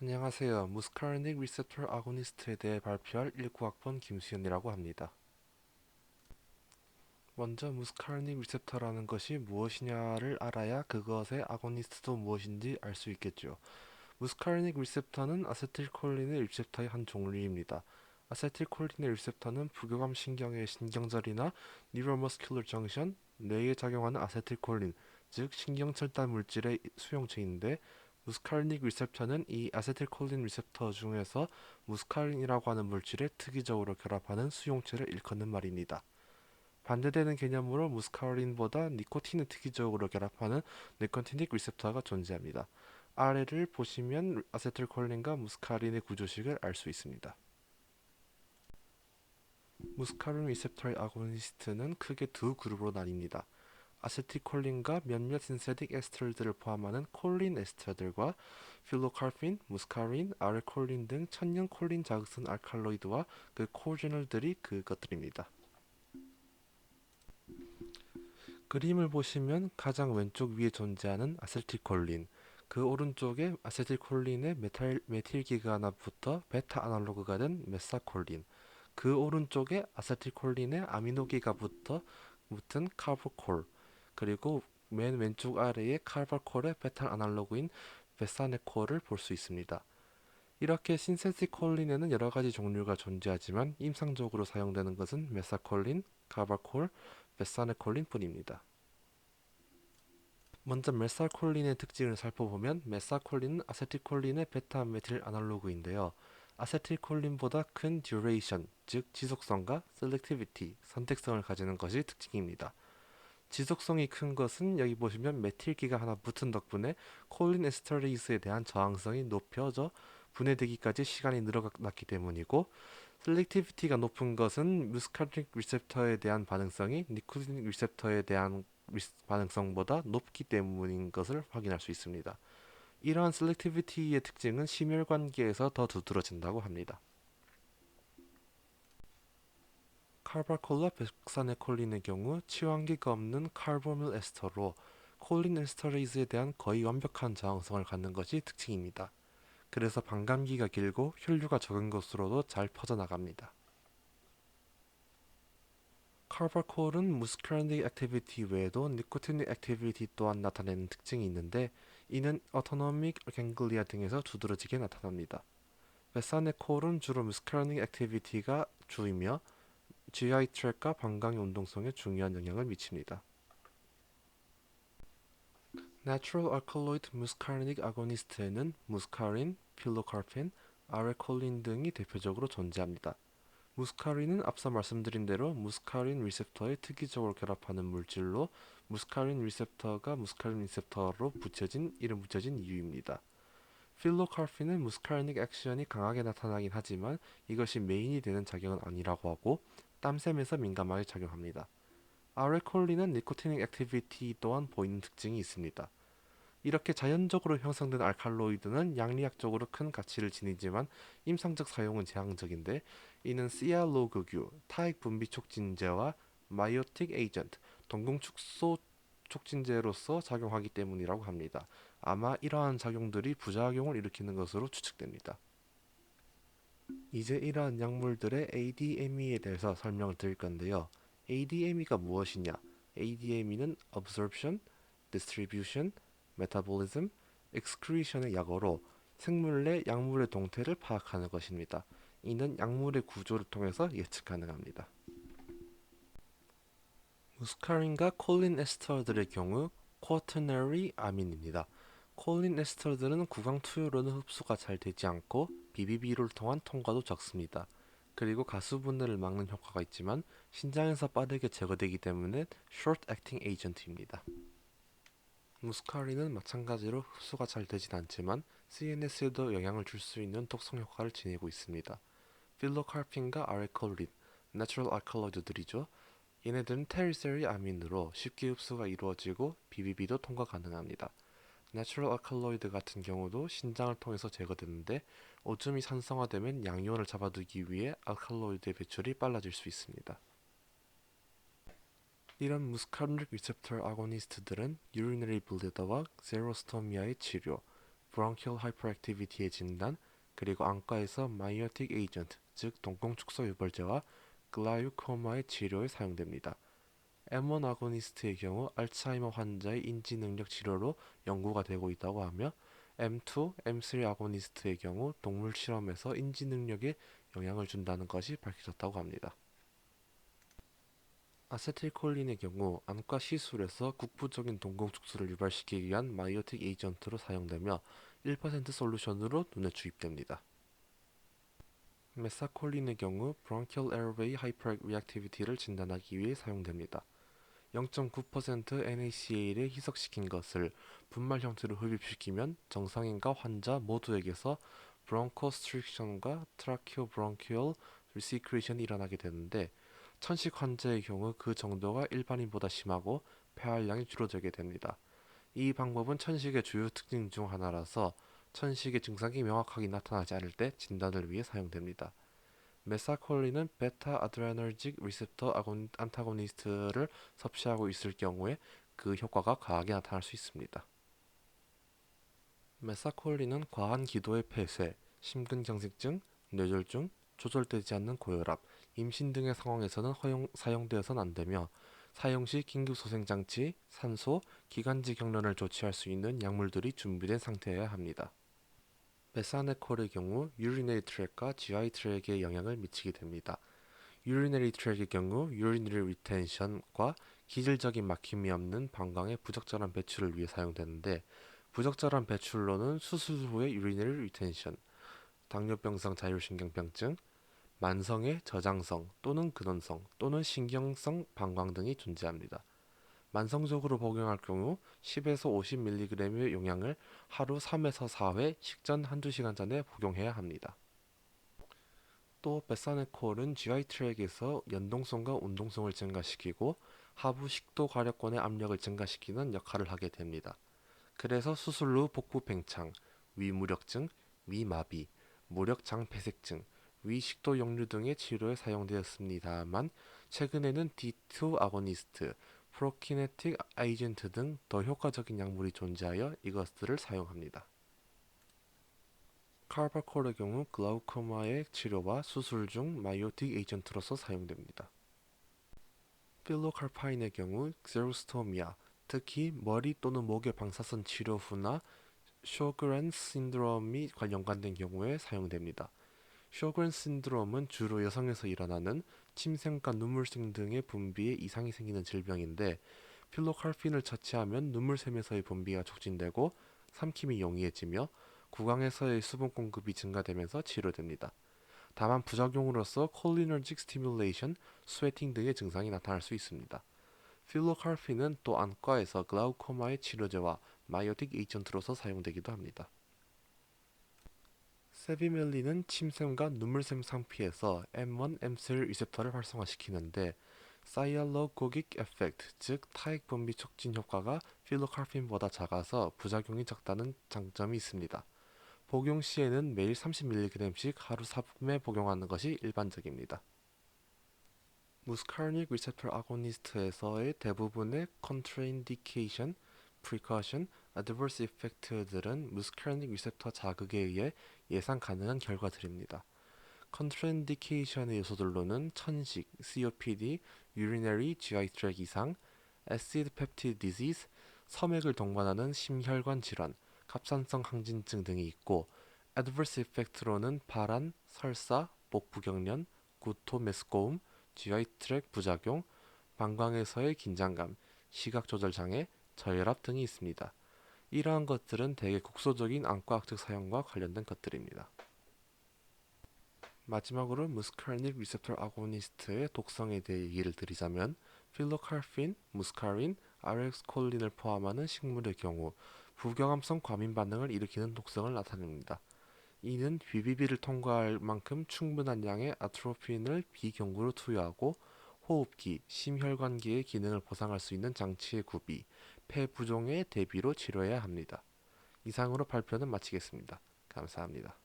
안녕하세요. 무스카르닉 리셉터 아고니스트에 대해 발표할 19학번 김수현이라고 합니다. 먼저 무스카르닉 리셉터라는 것이 무엇이냐를 알아야 그것의 아고니스트도 무엇인지 알 수 있겠죠. 무스카르닉 리셉터는 아세틸콜린의 리셉터의 한 종류입니다. 아세틸콜린의 리셉터는 부교감 신경의 신경절이나 뉴로머스큘러 정션, 뇌에 작용하는 아세틸콜린, 즉 신경철단 물질의 수용체인데 무스카르닉 리셉터는 이 아세틸콜린 리셉터 중에서 무스카린이라고 하는 물질에 특이적으로 결합하는 수용체를 일컫는 말입니다. 반대되는 개념으로 무스카린보다 니코틴을 특이적으로 결합하는 니코티닉 리셉터가 존재합니다. 아래를 보시면 아세틸콜린과 무스카린의 구조식을 알 수 있습니다. 무스카린 리셉터의 아고니스트는 크게 두 그룹으로 나뉩니다. 아세틸콜린과 몇몇 신세틱 에스터들을 포함하는 콜린 에스터들과 필로카르핀, 무스카린, 아르콜린 등 천연 콜린 자극성 알칼로이드와 그 코제놀들이 그것들입니다. 그림을 보시면 가장 왼쪽 위에 존재하는 아세틸콜린, 그 오른쪽에 아세틸콜린의 메틸기가 하나 붙어 베타 아날로그가 된 메사콜린, 그 오른쪽에 아세틸콜린의 아미노기가 붙은 카보콜, 그리고 맨 왼쪽 아래에 카바콜의 베타 아날로그인 베사네콜을 볼 수 있습니다. 이렇게 신세틱 콜린에는 여러 가지 종류가 존재하지만 임상적으로 사용되는 것은 메사콜린, 카바콜, 베사네콜린 뿐입니다. 먼저 메사콜린의 특징을 살펴보면 메사콜린은 아세틸콜린의 베타 메틸 아날로그인데요. 아세틸콜린보다 큰 듀레이션, 즉 지속성과 셀렉티비티, 선택성을 가지는 것이 특징입니다. 지속성이 큰 것은 여기 보시면 메틸기가 하나 붙은 덕분에 콜린 에스터레이스에 대한 저항성이 높여져 분해되기까지 시간이 늘어났기 때문이고, 셀렉티비티가 높은 것은 무스카르닉 리셉터에 대한 반응성이 니코틴 리셉터에 대한 반응성보다 높기 때문인 것을 확인할 수 있습니다. 이러한 셀렉티비티의 특징은 심혈관계에서 더 두드러진다고 합니다. 카바콜과 백사네콜린의 경우 치환기가 없는 카보밀 에스터로 콜린 에스터레이스에 대한 거의 완벽한 저항성을 갖는 것이 특징입니다. 그래서 반감기가 길고 혈류가 적은 것으로도 잘 퍼져나갑니다. 카바콜은 무스카르닉 액티비티 외에도 니코티닉 액티비티 또한 나타내는 특징이 있는데, 이는 어토노믹 갱글리아 등에서 두드러지게 나타납니다. 베사네콜은 주로 무스카르닉 액티비티가 주이며 GI 트랙과 방광의 운동성에 중요한 영향을 미칩니다. Natural Alkaloid Muscarinic Agonist에는 무스카린, 필로카르핀, 아레콜린 등이 대표적으로 존재합니다. 무스카린은 앞서 말씀드린 대로 무스카린 리셉터에 특이적으로 결합하는 물질로 무스카린 리셉터가 무스카린 리셉터로 이름 붙여진 이유입니다. 필로카르핀은 무스카리닉 액션이 강하게 나타나긴 하지만 이것이 메인이 되는 작용은 아니라고 하고 땀샘에서 민감하게 작용합니다. 아레콜린은 니코티닉 액티비티 또한 보이는 특징이 있습니다. 이렇게 자연적으로 형성된 알칼로이드는 양리학적으로 큰 가치를 지니지만 임상적 사용은 제한적인데, 이는 시알로그규, 타액 분비 촉진제와 마이오틱 에이전트, 동공 축소 촉진제로서 작용하기 때문이라고 합니다. 아마 이러한 작용들이 부작용을 일으키는 것으로 추측됩니다. 이제 이러한 약물들의 ADME에 대해서 설명을 드릴 건데요. ADME가 무엇이냐? ADME는 Absorption, Distribution, Metabolism, Excretion의 약어로 생물 내 약물의 동태를 파악하는 것입니다. 이는 약물의 구조를 통해서 예측 가능합니다. 무스카린과 콜린 에스터들의 경우 쿼터너리 아민입니다. 콜린 에스터들은 구강 투여로는 흡수가 잘 되지 않고 BBB를 통한 통과도 적습니다. 그리고 가수 분해를 막는 효과가 있지만 신장에서 빠르게 제거되기 때문에 short acting agent입니다. 무스카린은 마찬가지로 흡수가 잘 되진 않지만 CNS에도 영향을 줄 수 있는 독성 효과를 지니고 있습니다. 필로카르핀과 아레콜린, 내추럴 알칼로이드들이죠. 얘네들은 테리세리 아민으로 쉽게 흡수가 이루어지고 BBB도 통과 가능합니다. 내추럴 알칼로이드 같은 경우도 신장을 통해서 제거되는데, 오줌이 산성화되면 양이온을 잡아두기 위해 알칼로이드의 배출이 빨라질 수 있습니다. 이런 무스카르닉 리셉터 아고니스트들은 유리너리 블리더와 제로스토미아의 치료, 브론키얼 하이퍼액티비티의 진단, 그리고 안과에서 마이오틱 에이전트, 즉 동공축소 유발제와 글라우코마의 치료에 사용됩니다. M1 아고니스트의 경우 알츠하이머 환자의 인지 능력 치료로 연구가 되고 있다고 하며 M2, M3 아고니스트의 경우 동물 실험에서 인지 능력에 영향을 준다는 것이 밝혀졌다고 합니다. 아세틸콜린의 경우 안과 시술에서 국부적인 동공축소를 유발시키기 위한 마이오틱 에이전트로 사용되며 1% 솔루션으로 눈에 주입됩니다. 메사콜린의 경우 브론키얼 에어웨이 하이퍼리액티비티를 진단하기 위해 사용됩니다. 0.9% NaCl을 희석시킨 것을 분말 형태로 흡입시키면 정상인과 환자 모두에게서 브론코스트릭션과 트라키오브론키얼 리시크레이션이 일어나게 되는데 천식 환자의 경우 그 정도가 일반인보다 심하고 폐활량이 줄어들게 됩니다. 이 방법은 천식의 주요 특징 중 하나라서 천식의 증상이 명확하게 나타나지 않을 때 진단을 위해 사용됩니다. 메사콜린은 베타 아드레너직 리셉터 안타고니스트를 섭취하고 있을 경우에 그 효과가 강하게 나타날 수 있습니다. 메사콜린은 과한 기도의 폐쇄, 심근경색증, 뇌졸중, 조절되지 않는 고혈압, 임신 등의 상황에서는 사용되어서는 안 되며 사용 시 긴급소생장치, 산소, 기관지 경련을 조치할 수 있는 약물들이 준비된 상태여야 합니다. 메사네콜의 경우 유리네리 트랙과 GI 트랙에 영향을 미치게 됩니다. 유리네리 트랙의 경우 유리너리 리텐션과 기질적인 막힘이 없는 방광의 부적절한 배출을 위해 사용되는데 부적절한 배출로는 수술 후의 유리너리 리텐션, 당뇨병성 자율신경병증, 만성의 저장성 또는 근원성 또는 신경성 방광 등이 존재합니다. 만성적으로 복용할 경우 10에서 50mg의 용량을 하루 3에서 4회 식전 한두 시간 전에 복용해야 합니다. 또 베사네콜은 GI 트랙에서 연동성과 운동성을 증가시키고 하부 식도 괄약권의 압력을 증가시키는 역할을 하게 됩니다. 그래서 수술 후 복부 팽창, 위무력증, 위마비, 무력장폐색증, 위식도 역류 등의 치료에 사용되었습니다만 최근에는 D2 아고니스트, 프로키네틱 에이전트 등 더 효과적인 약물이 존재하여 이것들을 사용합니다. 카바콜의 경우 글라우코마의 치료와 수술 중 마이오틱 에이전트로서 사용됩니다. 필로카파인의 경우 제로스토미아, 특히 머리 또는 목의 방사선 치료 후나 쇼그렌 신드롬이 연관된 경우에 사용됩니다. 쇼그렌 신드롬은 주로 여성에서 일어나는 침샘과 눈물샘 등의 분비에 이상이 생기는 질병인데 필로카핀을 처치하면 눈물샘에서의 분비가 촉진되고 삼킴이 용이해지며 구강에서의 수분 공급이 증가되면서 치료됩니다. 다만 부작용으로서 콜리너직 스티뮬레이션, 스웨팅 등의 증상이 나타날 수 있습니다. 필로카핀은 또 안과에서 글라우코마의 치료제와 마이오틱 에이전트로서 사용되기도 합니다. 세비멜린은 침샘과 눈물샘 상피에서 M1, M3 리셉터를 활성화시키는데 사이알로고깃 에펙트, 즉 타액 분비 촉진 효과가 필로카핀보다 작아서 부작용이 적다는 장점이 있습니다. 복용 시에는 매일 30mg씩 하루 4회 복용하는 것이 일반적입니다. 무스카르닉 리셉터 아고니스트에서의 대부분의 컨트라인디케이션, 프리커션, 어드버스 이펙트들은 무스카르닉 리셉터 자극에 의해 예상 가능한 결과들입니다. 컨트라인디케이션의 요소들로는 천식, COPD, urinary GI 트랙 이상, 애시드 펩티드 디지즈, 섬액을 동반하는 심혈관 질환, 갑상선 항진증 등이 있고 adverse effect로는 발한, 설사, 목부경련, 구토 메스꺼움, GI 트랙 부작용, 방광에서의 긴장감, 시각 조절 장애, 저혈압 등이 있습니다. 이러한 것들은 대개 국소적인 안과학적 사용과 관련된 것들입니다. 마지막으로 무스카르닉 리셉터 아고니스트의 독성에 대해 얘기를 드리자면 필로카르핀, 무스카린, 아렉스콜린을 포함하는 식물의 경우 부경함성 과민 반응을 일으키는 독성을 나타냅니다. 이는 BBB를 통과할 만큼 충분한 양의 아트로핀을 비경구로 투여하고 호흡기, 심혈관계의 기능을 보상할 수 있는 장치의 구비, 폐 부종의 대비로 치료해야 합니다. 이상으로 발표는 마치겠습니다. 감사합니다.